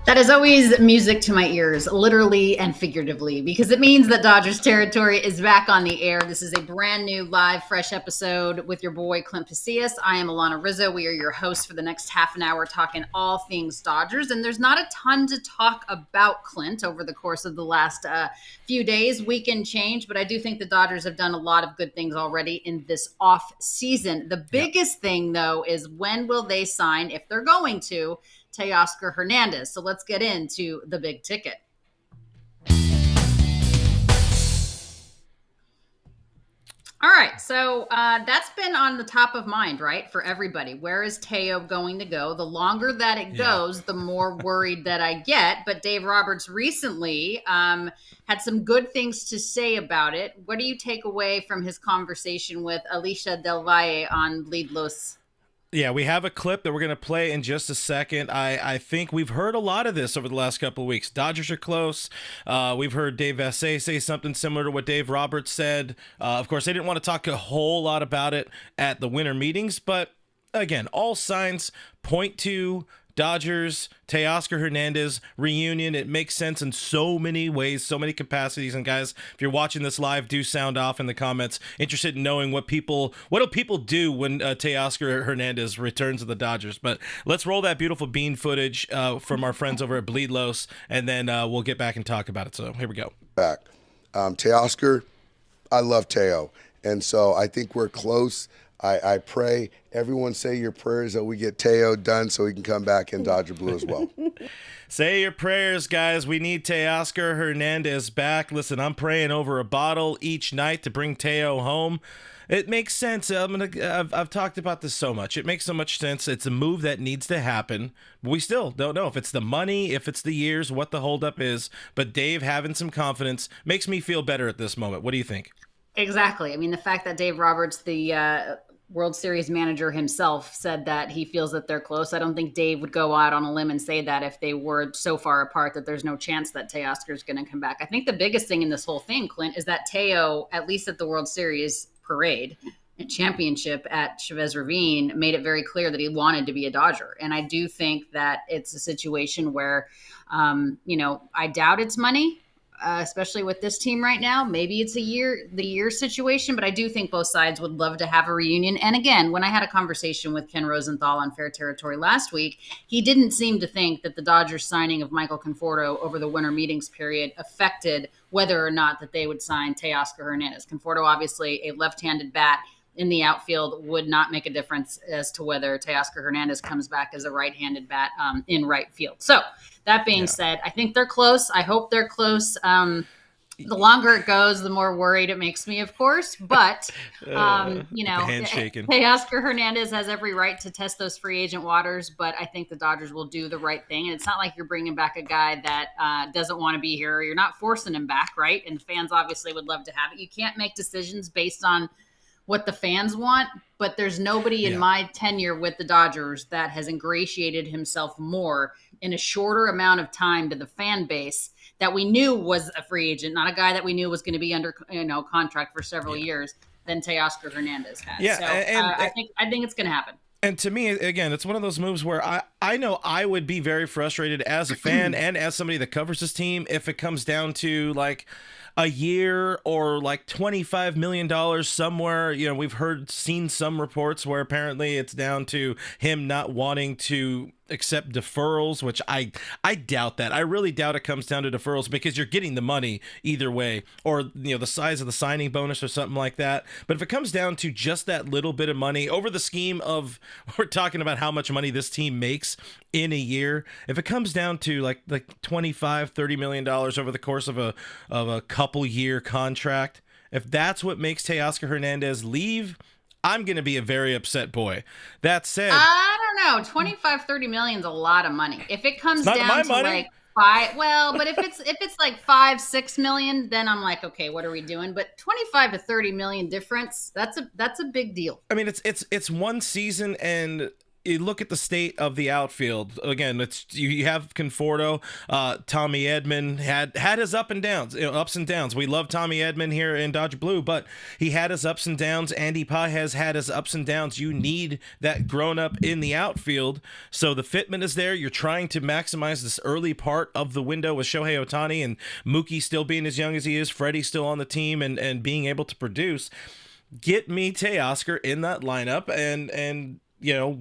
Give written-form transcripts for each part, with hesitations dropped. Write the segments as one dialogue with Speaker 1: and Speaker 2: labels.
Speaker 1: That is always music to my ears, literally and figuratively, because it means that Dodgers territory is back on the air. This is a brand new, live, fresh episode with your boy, Clint Pasillas. I am Alanna Rizzo. We are your hosts for the next half an hour, talking all things Dodgers. And there's not a ton to talk about, Clint, over the course of the last few days, weekend change. But I do think the Dodgers have done a lot of good things already in this off season. The biggest thing, though, is when will they sign, if they're going to, Teoscar Hernandez. So let's get into the big ticket. All right, so that's been on the top of mind, right, for everybody. Where is Teo going to go? The longer that it goes, the more worried that I get. But Dave Roberts recently had some good things to say about it. What do you take away from his conversation with Alicia Del Valle on Bleedin Blue?
Speaker 2: Yeah, we have a clip that we're going to play in just a second. I think we've heard a lot of this over the last couple of weeks. Dodgers are close. We've heard Dave Valle say something similar to what Dave Roberts said. Of course, they didn't want to talk a whole lot about it at the winter meetings, but again, all signs point to Dodgers, Teoscar Hernandez reunion. It makes sense in so many ways, so many capacities. And guys, if you're watching this live, do sound off in the comments. Interested in knowing what do people do when Teoscar Hernandez returns to the Dodgers. But let's roll that beautiful bean footage from our friends over at Bleed Los, and then we'll get back and talk about it. So here we go.
Speaker 3: Back, Teoscar, I love Teo, and so I think we're close. I pray everyone say your prayers that we get Teo done so he can come back in Dodger Blue as well.
Speaker 2: Say your prayers, guys. We need Teoscar Hernandez back. Listen, I'm praying over a bottle each night to bring Teo home. It makes sense. I've talked about this so much. It makes so much sense. It's a move that needs to happen. But we still don't know if it's the money, if it's the years, what the holdup is. But Dave having some confidence makes me feel better at this moment. What do you think?
Speaker 1: Exactly. I mean, the fact that Dave Roberts, the World Series manager himself, said that he feels that they're close. I don't think Dave would go out on a limb and say that if they were so far apart that there's no chance that Teoscar is going to come back. I think the biggest thing in this whole thing, Clint, is that Teo, at least at the World Series parade and championship at Chavez Ravine, made it very clear that he wanted to be a Dodger. And I do think that it's a situation where, I doubt it's money. Especially with this team right now. Maybe it's the year situation, but I do think both sides would love to have a reunion. And again, when I had a conversation with Ken Rosenthal on Fair Territory last week, he didn't seem to think that the Dodgers signing of Michael Conforto over the winter meetings period affected whether or not that they would sign Teoscar Hernandez. Conforto, obviously a left-handed bat in the outfield, would not make a difference as to whether Teoscar Hernandez comes back as a right-handed bat in right field. So that being said, I think they're close. I hope they're close. The longer it goes, the more worried it makes me, of course. But, Teoscar Hernandez has every right to test those free agent waters, but I think the Dodgers will do the right thing. And it's not like you're bringing back a guy that doesn't want to be here. You're not forcing him back, right? And fans obviously would love to have it. You can't make decisions based on what the fans want, but there's nobody in my tenure with the Dodgers that has ingratiated himself more in a shorter amount of time to the fan base that we knew was a free agent, not a guy that we knew was going to be under contract for several years, than Teoscar Hernandez has.
Speaker 2: Yeah,
Speaker 1: so I think it's going to happen.
Speaker 2: And to me, again, it's one of those moves where I know I would be very frustrated as a fan and as somebody that covers this team if it comes down to like a year or like $25 million somewhere. We've seen some reports where apparently it's down to him not wanting to accept deferrals, which I doubt that. I really doubt it comes down to deferrals because you're getting the money either way, or the size of the signing bonus or something like that. But if it comes down to just that little bit of money over the scheme of, we're talking about how much money this team makes in a year, if it comes down to like $25-30 million over the course of a couple year contract, if that's what makes Teoscar Hernandez leave, I'm going to be a very upset boy. That said,
Speaker 1: I don't know. 25-30 million is a lot of money. If it comes down to
Speaker 2: money.
Speaker 1: Like but if it's like 5-6 million, then I'm like, okay, what are we doing? But 25 to 30 million difference, that's a big deal.
Speaker 2: I mean, it's one season, and you look at the state of the outfield. Again, it's you have Conforto, Tommy Edman had his ups and downs. We love Tommy Edman here in Dodger Blue, but he had his ups and downs. Andy Pye has had his ups and downs. You need that grown up in the outfield. So the fitment is there. You're trying to maximize this early part of the window with Shohei Ohtani and Mookie still being as young as he is, Freddie still on the team and being able to produce. Get me Teoscar in that lineup, and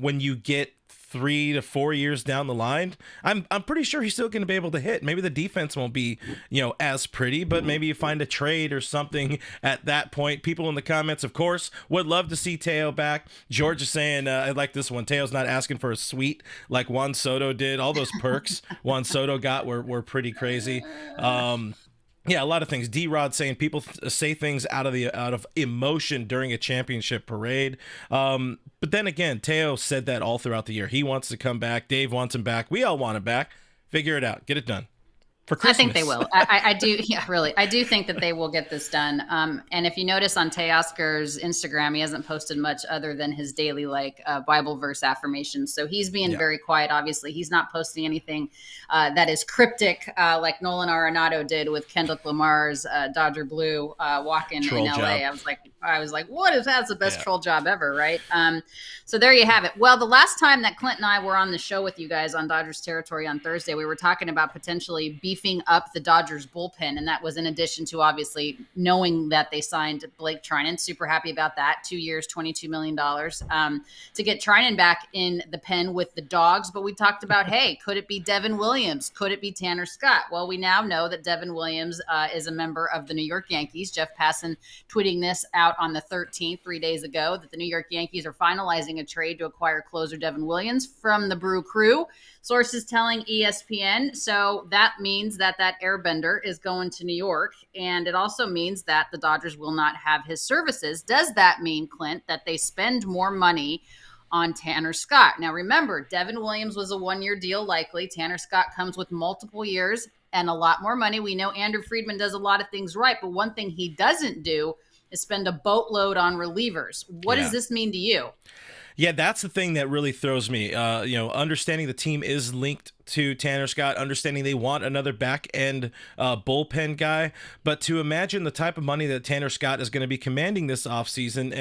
Speaker 2: when you get 3 to 4 years down the line, I'm pretty sure he's still going to be able to hit. Maybe the defense won't be as pretty, but maybe you find a trade or something at that point. People in the comments, of course, would love to see Teo back. George is saying, I like this one. Teo's not asking for a suite like Juan Soto did. All those perks Juan Soto got were pretty crazy. Yeah, a lot of things. D-Rod saying people say things out of emotion during a championship parade. But then again, Teo said that all throughout the year. He wants to come back. Dave wants him back. We all want him back. Figure it out. Get it done. For Christmas.
Speaker 1: I think they will. I do. Yeah, really. I do think that they will get this done. And if you notice on Teoscar's Instagram, he hasn't posted much other than his daily Bible verse affirmations. So he's being very quiet. Obviously, he's not posting anything that is cryptic like Nolan Arenado did with Kendrick Lamar's Dodger Blue walk-in
Speaker 2: Troll
Speaker 1: in LA.
Speaker 2: job.
Speaker 1: I was like, what is that? That's the best troll job ever, right? So there you have it. Well, the last time that Clint and I were on the show with you guys on Dodgers territory on Thursday, we were talking about potentially beefing up the Dodgers bullpen. And that was in addition to obviously knowing that they signed Blake Trinan. Super happy about that. 2 years, $22 million to get Trinan back in the pen with the Dogs. But we talked about, hey, could it be Devin Williams? Could it be Tanner Scott? Well, we now know that Devin Williams is a member of the New York Yankees. Jeff Passan tweeting this out on the 13th, 3 days ago, that the New York Yankees are finalizing a trade to acquire closer Devin Williams from the Brew Crew. Sources telling ESPN. So that means that airbender is going to New York. And it also means that the Dodgers will not have his services. Does that mean, Clint, that they spend more money on Tanner Scott? Now, remember, Devin Williams was a one-year deal likely. Tanner Scott comes with multiple years and a lot more money. We know Andrew Friedman does a lot of things right, but one thing he doesn't do is spend a boatload on relievers. What does this mean to you?
Speaker 2: Yeah, that's the thing that really throws me. Understanding the team is linked to Tanner Scott, understanding they want another back-end bullpen guy, but to imagine the type of money that Tanner Scott is going to be commanding this offseason,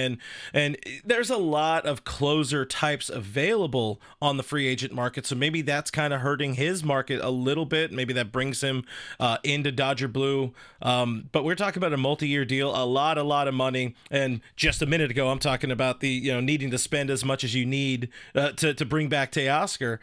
Speaker 2: and there's a lot of closer types available on the free agent market, so maybe that's kind of hurting his market a little bit. Maybe that brings him into Dodger Blue, but we're talking about a multi-year deal, a lot of money, and just a minute ago I'm talking about the needing to spend as much as you need to bring back Teoscar.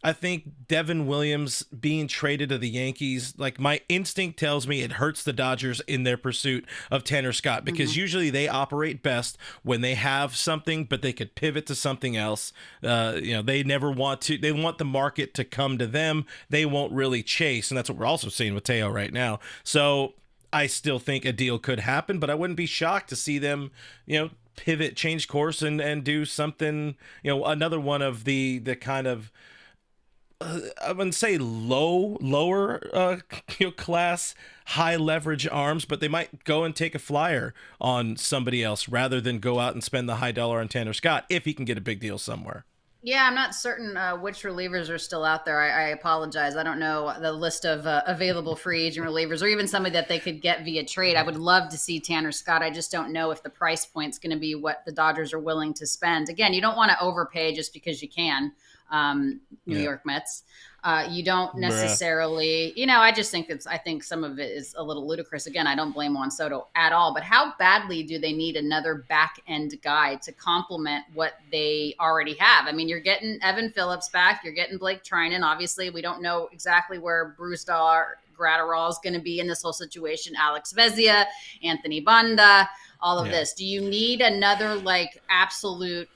Speaker 2: I think Devin Williams being traded to the Yankees, like my instinct tells me it hurts the Dodgers in their pursuit of Tanner Scott, because usually they operate best when they have something, but they could pivot to something else. They never want to. They want the market to come to them. They won't really chase, and that's what we're also seeing with Teo right now. So I still think a deal could happen, but I wouldn't be shocked to see them, pivot, change course, and do something, another one of the kind of I wouldn't say lower class, high leverage arms, but they might go and take a flyer on somebody else rather than go out and spend the high dollar on Tanner Scott if he can get a big deal somewhere.
Speaker 1: Yeah, I'm not certain which relievers are still out there. I apologize. I don't know the list of available free agent relievers or even somebody that they could get via trade. I would love to see Tanner Scott. I just don't know if the price point's going to be what the Dodgers are willing to spend. Again, you don't want to overpay just because you can. New York Mets. You don't necessarily, I just think I think some of it is a little ludicrous. Again, I don't blame Juan Soto at all, but how badly do they need another back end guy to complement what they already have? I mean, you're getting Evan Phillips back. You're getting Blake Trinan. Obviously, we don't know exactly where Bruce Gratterall is going to be in this whole situation. Alex Vezia, Anthony Banda, all of this. Do you need another absolute,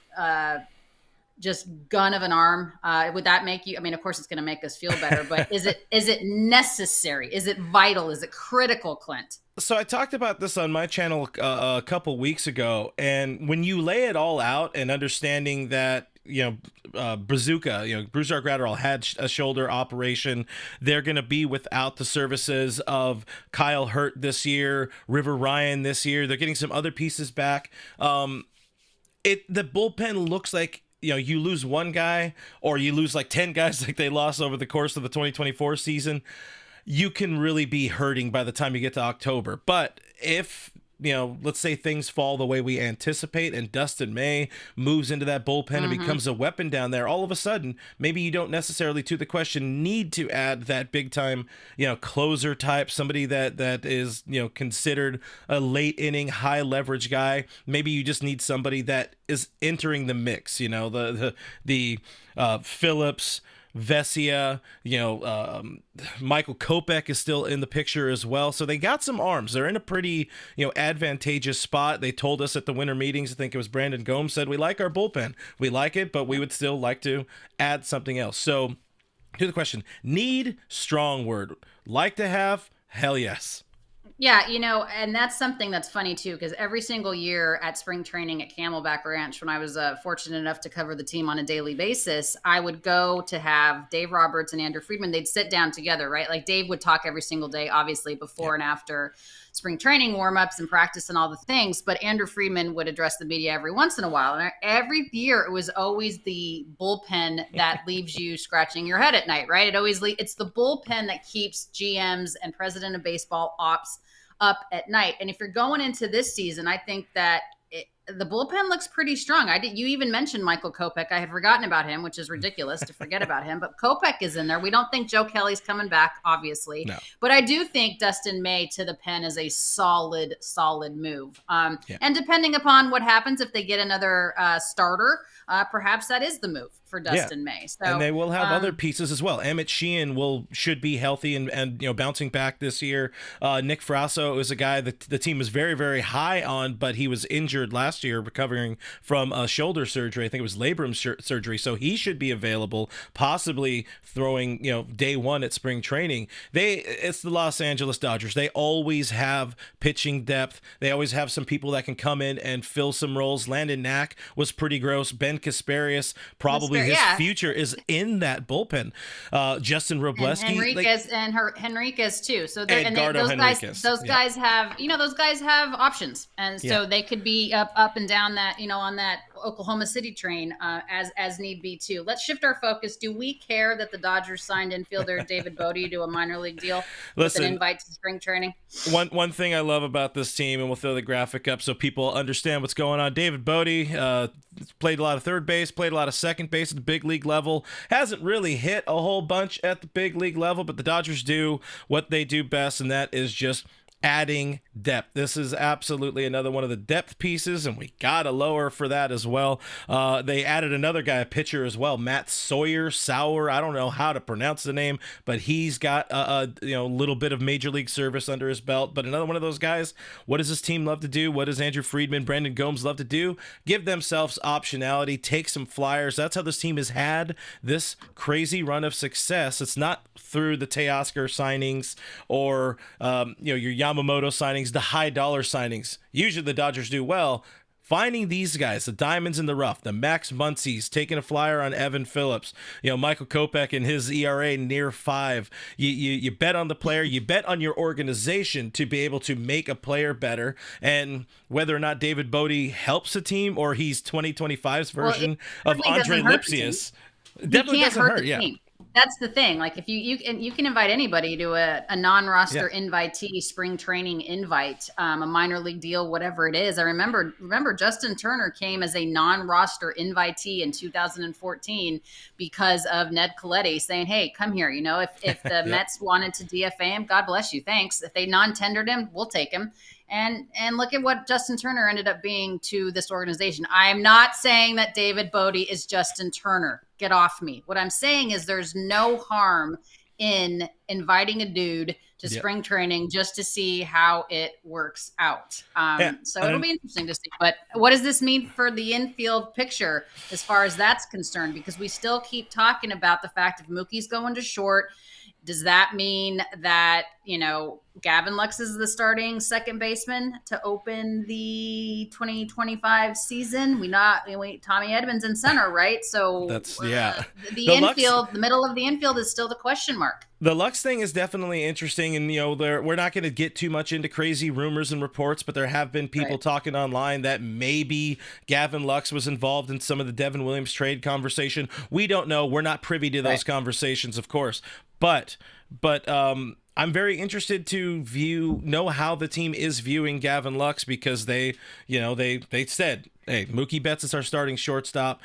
Speaker 1: just gun of an arm? Would that make you, of course it's going to make us feel better, but is it necessary? Is it vital? Is it critical, Clint?
Speaker 2: So I talked about this on my channel a couple weeks ago, and when you lay it all out and understanding that, Brazuca, Bruce Gratterall had a shoulder operation. They're going to be without the services of Kyle Hurt this year, River Ryan this year. They're getting some other pieces back. the bullpen looks like, you lose one guy or you lose like 10 guys like they lost over the course of the 2024 season, you can really be hurting by the time you get to October. But if, let's say things fall the way we anticipate and Dustin May moves into that bullpen and becomes a weapon down there, all of a sudden, maybe you don't necessarily, to the question, need to add that big time, closer type, somebody that is, considered a late inning, high leverage guy. Maybe you just need somebody that is entering the mix, the Phillips, Vesia, Michael Kopech is still in the picture as well. So they got some arms. They're in a pretty, advantageous spot. They told us at the winter meetings, I think it was Brandon Gomes said, we like our bullpen. We like it, but we would still like to add something else. So to the question, need, strong word. Like to have, hell yes.
Speaker 1: Yeah, and that's something that's funny too, because every single year at spring training at Camelback Ranch, when I was fortunate enough to cover the team on a daily basis, I would go to have Dave Roberts and Andrew Friedman. They'd sit down together, right? Like Dave would talk every single day, obviously before and after spring training warmups and practice and all the things. But Andrew Friedman would address the media every once in a while. And every year it was always the bullpen that leaves you scratching your head at night, right? It's the bullpen that keeps GMs and president of baseball ops up at night. And if you're going into this season, I think that the bullpen looks pretty strong. You even mentioned Michael Kopech. I had forgotten about him, which is ridiculous to forget about him. But Kopech is in there. We don't think Joe Kelly's coming back, obviously. No. But I do think Dustin May to the pen is a solid move. And depending upon what happens, if they get another starter, perhaps that is the move for Dustin May. So,
Speaker 2: and they will have other pieces as well. Emmett Sheehan should be healthy and bouncing back this year. Nick Frasso is a guy that the team was very, very high on, but he was injured last year, recovering from a shoulder surgery. I think it was labrum surgery. So he should be available, possibly throwing, day one at spring training. It's the Los Angeles Dodgers. They always have pitching depth. They always have some people that can come in and fill some roles. Landon Knack was pretty gross. Ben Kasparius, probably his future is in that bullpen. Justin Robleski,
Speaker 1: Henriquez too. So those guys have options, and so they could be up and down that on that Oklahoma City train as need be too. Let's shift our focus. Do we care that the Dodgers signed infielder David Bote to a minor league deal with an invite to spring training?
Speaker 2: One thing I love about this team, and we'll throw the graphic up so people understand what's going on. David Bote played a lot of third base, played a lot of second base at the big league level. Hasn't really hit a whole bunch at the big league level, but the Dodgers do what they do best, and that is just adding depth. This is absolutely another one of the depth pieces, and we got a lower for that as well. They added another guy, a pitcher as well, Matt Sauer. I don't know how to pronounce the name, but he's got a little bit of major league service under his belt. But another one of those guys. What does this team love to do? What does Andrew Friedman, Brandon Gomes love to do? Give themselves optionality, take some flyers. That's how this team has had this crazy run of success. It's not through the Teoscar signings or your Yamamoto signings, the high dollar signings. Usually the Dodgers do well. Finding these guys, the diamonds in the rough, the Max Muncy's taking a flyer on Evan Phillips, Michael Kopech and his ERA near 5. You bet on the player, you bet on your organization to be able to make a player better. And whether or not David Bote helps a team or he's 2025's version of Andre Lipsius, definitely doesn't hurt. Yeah.
Speaker 1: That's the thing. Like if you can invite anybody to a non-roster invitee spring training invite, a minor league deal, whatever it is. I remember Justin Turner came as a non-roster invitee in 2014 because of Ned Colletti saying, "Hey, come here. If the Mets wanted to DFA him, God bless you, thanks. If they non-tendered him, we'll take him." And look at what Justin Turner ended up being to this organization. I'm not saying that David Bote is Justin Turner. Get off me. What I'm saying is there's no harm in inviting a dude to spring training just to see how it works out. So it'll be interesting to see. But what does this mean for the infield picture as far as that's concerned? Because we still keep talking about the fact if Mookie's going to short, Does that mean that, Gavin Lux is the starting second baseman to open the 2025 season? We Tommy Edmonds in center, right? So
Speaker 2: That's yeah.
Speaker 1: the
Speaker 2: The Lux
Speaker 1: infield, the middle of the infield is still the question mark.
Speaker 2: The Lux thing is definitely interesting, and we're not going to get too much into crazy rumors and reports, but there have been people talking online that maybe Gavin Lux was involved in some of the Devin Williams trade conversation. We don't know. We're not privy to those conversations, of course, but I'm very interested to know how the team is viewing Gavin Lux, because they said, hey, Mookie Betts is our starting shortstop.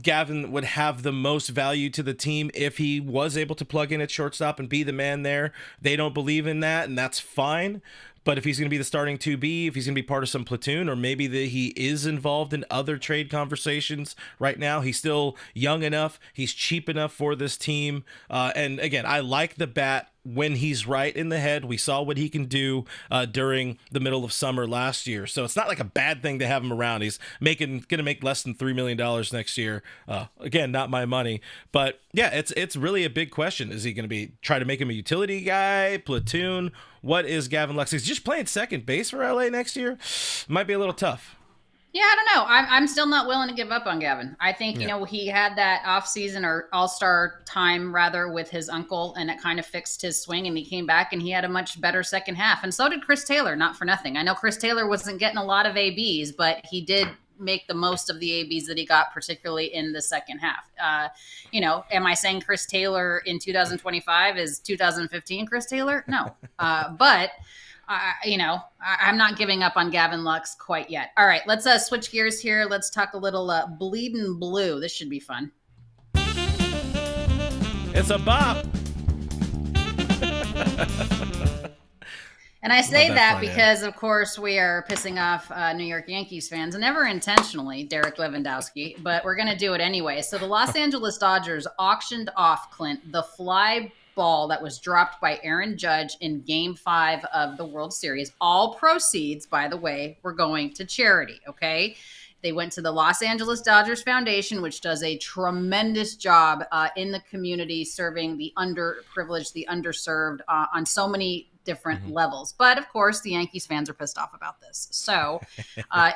Speaker 2: Gavin would have the most value to the team if he was able to plug in at shortstop and be the man there. They don't believe in that, and that's fine. But if he's going to be the starting 2B, if he's going to be part of some platoon, or maybe he is involved in other trade conversations right now, he's still young enough. He's cheap enough for this team. And again, I like the bat when he's right in the head. We saw what he can do during the middle of summer last year. So it's not like a bad thing to have him around. He's going to make less than $3 million next year. Again, not my money. But yeah, it's really a big question. Is he going to try to make him a utility guy, platoon? What is Gavin Lux? He's just playing second base for LA next year. Might be a little tough.
Speaker 1: Yeah, I don't know. I'm still not willing to give up on Gavin. I think, he had that off-season or all-star time, rather, with his uncle, and it kind of fixed his swing, and he came back, and he had a much better second half. And so did Chris Taylor, not for nothing. I know Chris Taylor wasn't getting a lot of ABs, but he did make the most of the ABs that he got, particularly in the second half. Am I saying Chris Taylor in 2025 is 2015 Chris Taylor? No. But I'm not giving up on Gavin Lux quite yet. All right, let's switch gears here. Let's talk a little Bleedin Blue. This should be fun.
Speaker 2: It's a bop.
Speaker 1: And I say that because, of course, we are pissing off New York Yankees fans, never intentionally, Derek Lewandowski, but we're going to do it anyway. So the Los Angeles Dodgers auctioned off, Clint, the fly ball that was dropped by Aaron Judge in Game 5 of the World Series. All proceeds, by the way, were going to charity, okay? They went to the Los Angeles Dodgers Foundation, which does a tremendous job in the community, serving the underprivileged, the underserved on so many different levels. But of course, the Yankees fans are pissed off about this. So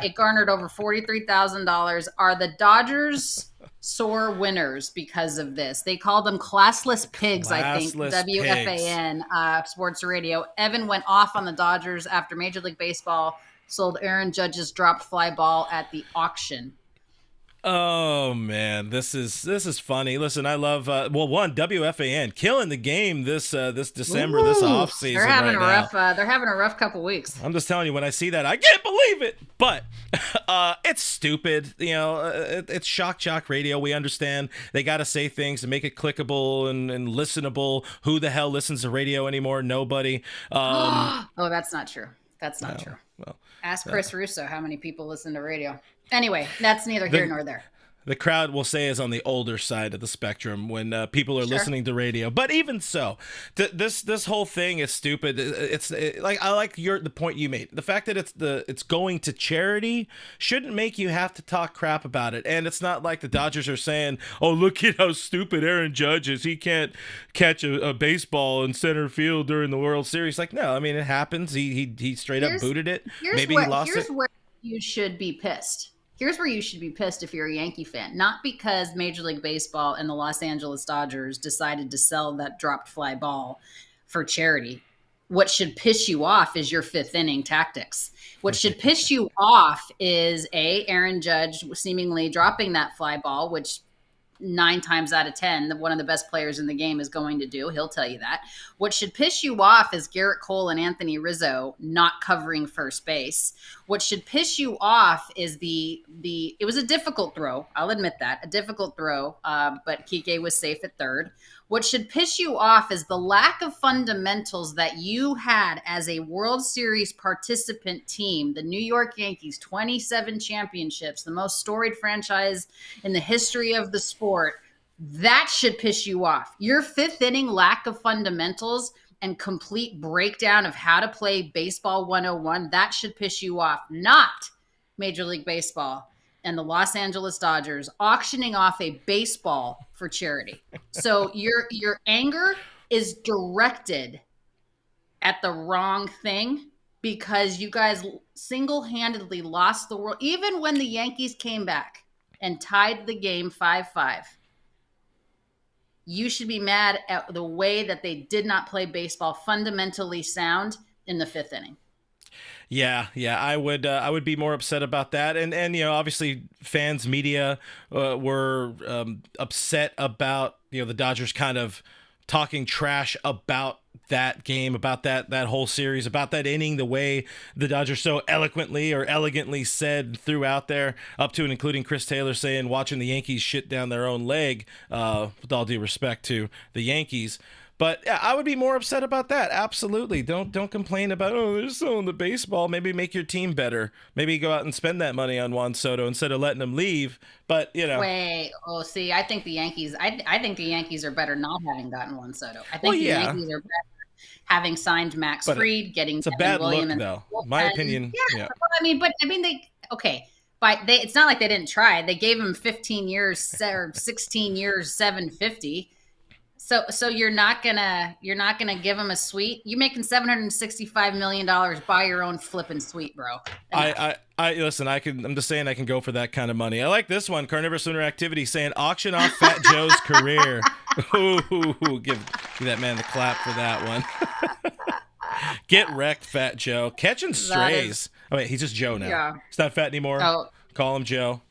Speaker 1: it garnered over $43,000. Are the Dodgers sore winners because of this? They called them classless pigs, I think. WFAN Sports Radio. Evan went off on the Dodgers after Major League Baseball sold Aaron Judge's dropped fly ball at the auction.
Speaker 2: Oh man, this is funny. Listen, I love WFAN killing the game this December, this off season.
Speaker 1: They're having they're having a rough couple weeks.
Speaker 2: I'm just telling you, when I see that, I can't believe it. But it's stupid. It's shock jock radio. We understand they got to say things to make it clickable and listenable. Who the hell listens to radio anymore? Nobody.
Speaker 1: Oh, that's not true. That's not true. Well, ask Chris Russo how many people listen to radio. Anyway, that's neither here nor there.
Speaker 2: The crowd, will say, is on the older side of the spectrum when people are listening to radio. But even so, this whole thing is stupid. I like the point you made. The fact that it's going to charity shouldn't make you have to talk crap about it. And it's not like the Dodgers are saying, "Oh, look at how stupid Aaron Judge is. He can't catch a baseball in center field during the World Series." Like, no, I mean, it happens. He straight up booted it. Maybe he lost it.
Speaker 1: Here's where you should be pissed. Here's where you should be pissed if you're a Yankee fan. Not because Major League Baseball and the Los Angeles Dodgers decided to sell that dropped fly ball for charity. What should piss you off is your fifth inning tactics. What should piss you off is Aaron Judge seemingly dropping that fly ball, which 9 times out of 10, one of the best players in the game is going to do. He'll tell you that. What should piss you off is Garrett Cole and Anthony Rizzo not covering first base. What should piss you off is it was a difficult throw. I'll admit that, a difficult throw, but Kike was safe at third. What should piss you off is the lack of fundamentals that you had as a World Series participant team. The New York Yankees, 27 championships, the most storied franchise in the history of the sport. That should piss you off. Your fifth inning lack of fundamentals and complete breakdown of how to play baseball 101, that should piss you off, not Major League Baseball and the Los Angeles Dodgers auctioning off a baseball for charity. So your anger is directed at the wrong thing, because you guys single-handedly lost the world. Even when the Yankees came back and tied the game 5-5, you should be mad at the way that they did not play baseball fundamentally sound in the 5th inning.
Speaker 2: Yeah, I would be more upset about that, and obviously fans, media were upset about the Dodgers kind of talking trash about that game, about that whole series, about that inning, the way the Dodgers so eloquently or elegantly said throughout there, up to and including Chris Taylor saying watching the Yankees shit down their own leg, with all due respect to the Yankees. But yeah, I would be more upset about that. Absolutely. Don't complain about, they're selling the baseball. Maybe make your team better. Maybe go out and spend that money on Juan Soto instead of letting him leave. But
Speaker 1: see, I think the Yankees. I think the Yankees are better not having gotten Juan Soto. I think the Yankees are better having signed Max Fried, getting
Speaker 2: it's a
Speaker 1: Devin
Speaker 2: bad
Speaker 1: Williams,
Speaker 2: look, though. My opinion.
Speaker 1: Yeah. It's not like they didn't try. They gave him 15 years or 16 years, 750. So you're not gonna give him a suite. You making $765 million. Buy your own flipping suite, bro.
Speaker 2: I listen. I'm just saying I can go for that kind of money. I like this one. Carnivorous Lunar Activity saying auction off Fat Joe's career. Ooh, give that man the clap for that one. Get wrecked, Fat Joe. Catching strays. Oh wait, he's just Joe now. Yeah. He's not fat anymore. Oh. Call him Joe.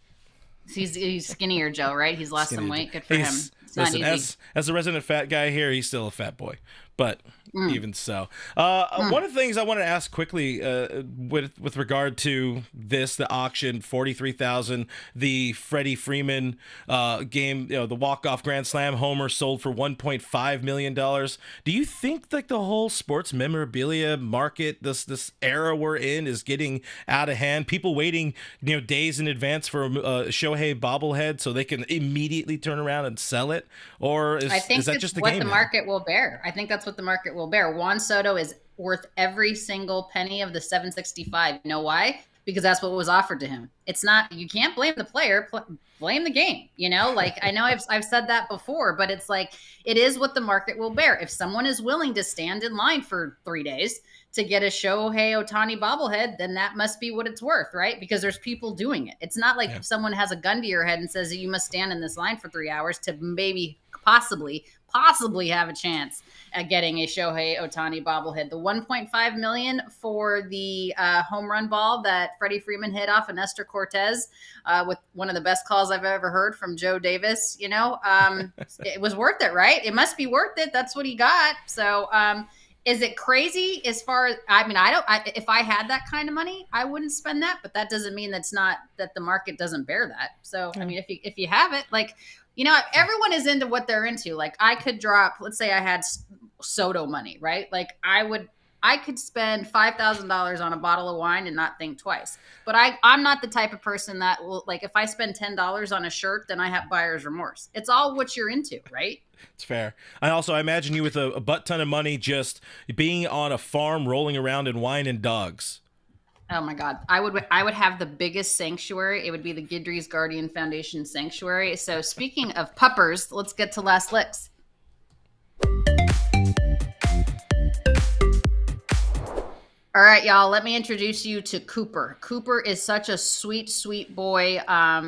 Speaker 1: He's skinnier Joe, right? He's lost some weight. Good for him.
Speaker 2: Listen, as a resident fat guy here, he's still a fat boy. But even so, one of the things I wanted to ask quickly with regard to the auction, 43,000, the Freddie Freeman game, the walk-off grand slam homer sold for $1.5 million. Do you think like the whole sports memorabilia market, this era we're in, is getting out of hand? People waiting days in advance for a Shohei bobblehead so they can immediately turn around and sell it, or is that just the game?
Speaker 1: The market will bear. I think that's what the market will bear. Juan Soto is worth every single penny of the 765. You know why? Because that's what was offered to him. It's not, you can't blame the player, blame the game. Like I know I've said that before, but it's like, it is what the market will bear. If someone is willing to stand in line for 3 days to get a Shohei Ohtani bobblehead, then that must be what it's worth, right? Because there's people doing it. It's not like if someone has a gun to your head and says that you must stand in this line for 3 hours to maybe possibly have a chance at getting a Shohei Ohtani bobblehead. The $1.5 million for the home run ball that Freddie Freeman hit off of Nestor Cortez with one of the best calls I've ever heard from Joe Davis, it was worth it, right? It must be worth it. That's what he got. So, is it crazy as far as, if I had that kind of money, I wouldn't spend that, but that doesn't mean that the market doesn't bear that. So, I mean, if you have it, like, everyone is into what they're into. Like I could drop, let's say I had Soto money, right? Like I could spend $5,000 on a bottle of wine and not think twice. But I'm not the type of person that will, like, if I spend $10 on a shirt, then I have buyer's remorse. It's all what you're into, right?
Speaker 2: It's fair. I imagine you with a butt ton of money just being on a farm rolling around in wine and dogs.
Speaker 1: Oh my God. I would have the biggest sanctuary. It would be the Gidry's Guardian Foundation Sanctuary. So speaking of puppers, let's get to Last Licks. All right, y'all, let me introduce you to Cooper. Cooper is such a sweet, sweet boy.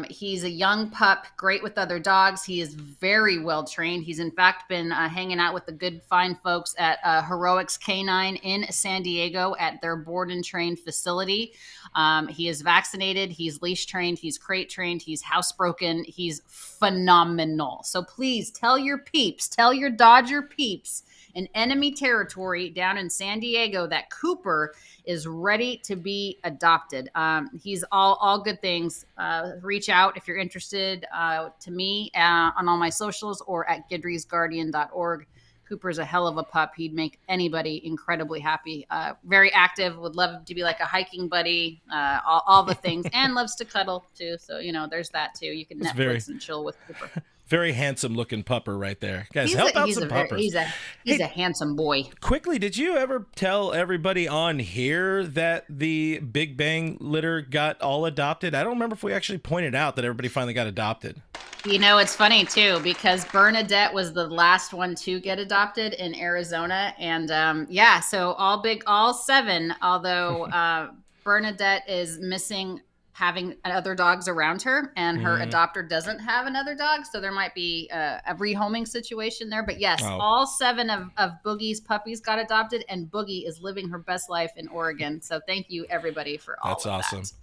Speaker 1: He's a young pup, great with other dogs. He is very well trained. He's, in fact, been hanging out with the good, fine folks at Heroics Canine in San Diego at their board and trained facility. He is vaccinated. He's leash trained. He's crate trained. He's housebroken. He's phenomenal. So please tell your peeps, tell your Dodger peeps in enemy territory down in San Diego that Cooper is ready to be adopted. He's all good things. Reach out if you're interested to me on all my socials or at gidrysguardian.org. Cooper's a hell of a pup. He'd make anybody incredibly happy. Very active, would love to be like a hiking buddy, all the things, and loves to cuddle too. So, there's that too. You can Netflix and chill with Cooper.
Speaker 2: Very handsome looking pupper right there. Guys, help out some puppers.
Speaker 1: He's a handsome boy.
Speaker 2: Quickly, did you ever tell everybody on here that the Big Bang litter got all adopted? I don't remember if we actually pointed out that everybody finally got adopted.
Speaker 1: You know, it's funny too, because Bernadette was the last one to get adopted in Arizona. And so all 7, although Bernadette is missing having other dogs around her, and her adopter doesn't have another dog. So there might be a rehoming situation there. But yes, all 7 of Boogie's puppies got adopted, and Boogie is living her best life in Oregon. So thank you, everybody, for all of that. That's awesome.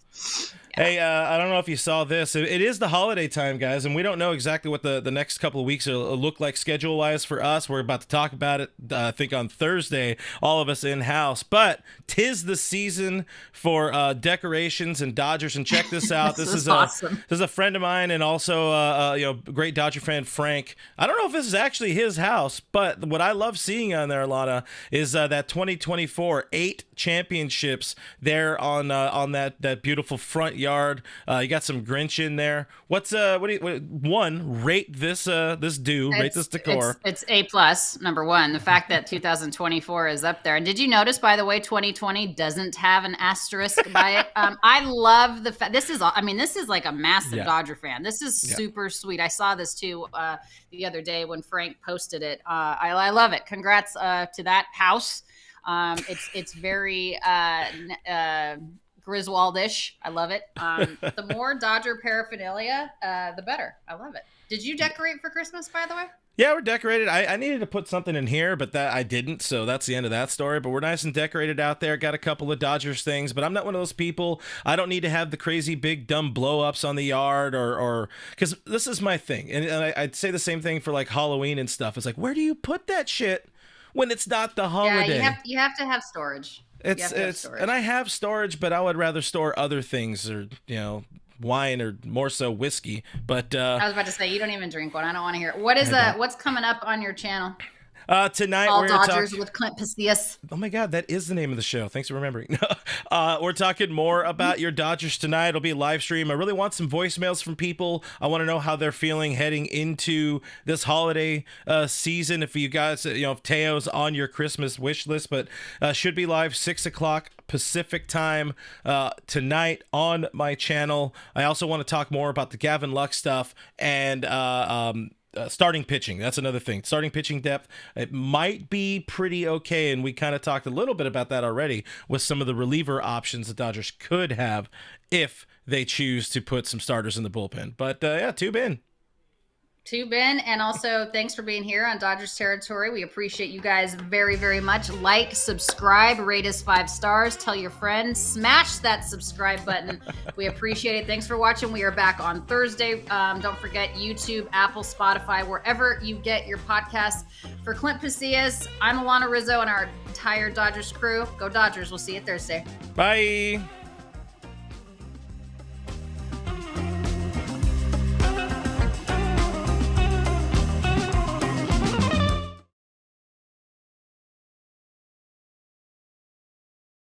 Speaker 2: Yeah. Hey, I don't know if you saw this. It is the holiday time, guys, and we don't know exactly what the next couple of weeks will look like schedule-wise for us. We're about to talk about it, I think, on Thursday, all of us in-house. But 'tis the season for decorations and Dodgers. And check this out.
Speaker 1: This is awesome.
Speaker 2: This is a friend of mine and also great Dodger fan, Frank. I don't know if this is actually his house, but what I love seeing on there, Alanna, is that 2024 8 championships there on that beautiful front yard. You got some Grinch in there. Rate this decor.
Speaker 1: It's A+, number 1. The fact that 2024 is up there. And did you notice, by the way, 2020 doesn't have an asterisk by it? I love the fact this is like a massive Dodger fan. This is super sweet. I saw this too the other day when Frank posted it. I love it. Congrats to that house. It's very Griswoldish. I love it. The more Dodger paraphernalia, the better. I love it. Did you decorate for Christmas, by the way?
Speaker 2: Yeah, we're decorated. I needed to put something in here, but that I didn't, so that's the end of that story. But we're nice and decorated out there. Got a couple of Dodgers things, but I'm not one of those people. I don't need to have the crazy big dumb blow-ups on the yard or because this is my thing. And I'd say the same thing for like Halloween and stuff. It's like, where do you put that shit when it's not the holiday?
Speaker 1: Yeah, you have to have storage.
Speaker 2: And I have storage, but I would rather store other things or, wine or more so whiskey. But
Speaker 1: I was about to say, you don't even drink one. I don't want to hear it. What's coming up on your channel?
Speaker 2: Tonight
Speaker 1: All Dodgers with Clint Pasillas.
Speaker 2: Oh my God, that is the name of the show. Thanks for remembering. We're talking more about your Dodgers tonight. It'll be a live stream. I really want some voicemails from people. I want to know how they're feeling heading into this holiday season. If you guys, if Teo's on your Christmas wish list, but should be live 6:00 Pacific time tonight on my channel. I also want to talk more about the Gavin Lux stuff and starting pitching. That's another thing. Starting pitching depth. It might be pretty okay, and we kind of talked a little bit about that already with some of the reliever options the Dodgers could have if they choose to put some starters in the bullpen. But tube in.
Speaker 1: And also thanks for being here on Dodgers territory. We appreciate you guys very, very much. Like, subscribe, rate us 5 stars, tell your friends, smash that subscribe button. We appreciate it. Thanks for watching. We are back on Thursday. Don't forget YouTube, Apple, Spotify, wherever you get your podcasts. For Clint Pasillas, I'm Alanna Rizzo and our entire Dodgers crew. Go Dodgers. We'll see you Thursday.
Speaker 2: Bye.